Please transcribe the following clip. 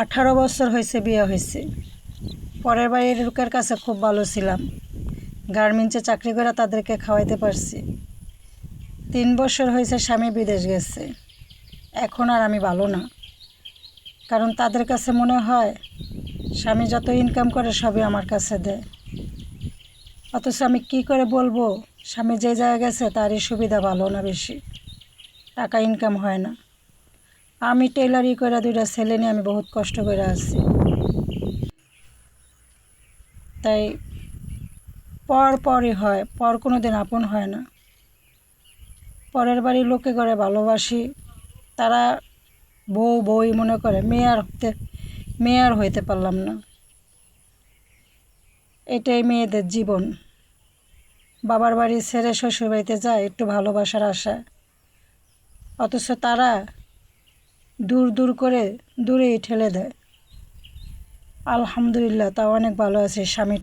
18 বছর হয়েছে বিয়ে হয়েছে। পরের বাড়ির লোকের কাছে খুব ভালো ছিলাম, গার্মেন্টসে চাকরি করে তাদেরকে খাওয়াইতে পারছি। 3 বছর হয়েছে স্বামী বিদেশ গেছে। এখন আর আমি ভালো না, কারণ তাদের কাছে মনে হয় স্বামী যত ইনকাম করে সবই আমার কাছে দেয়। অথচ আমি কি করে বলবো স্বামী যে জায়গায় গেছে তারই সুবিধা ভালো না, বেশি টাকা ইনকাম হয় না। আমি টেলারি করে 2টা ছেলে নিয়ে আমি বহুত কষ্ট করে আছি। তাই পরই হয়, পর কোনো দিন আপন হয় না। পরের বাড়ির লোকে করে ভালোবাসি, তারা বউই মনে করে, মেয়ে আর হইতে পারলাম না। এটাই মেয়েদের জীবন। বাবার বাড়ি ছেড়ে শ্বশুর বাড়িতে যায় একটু ভালোবাসার আশায়, অথচ তারা দূর করে দূরেই ঠেলে দেয়। আলহামদুলিল্লাহ, তাও অনেক ভালো আছে স্বামী।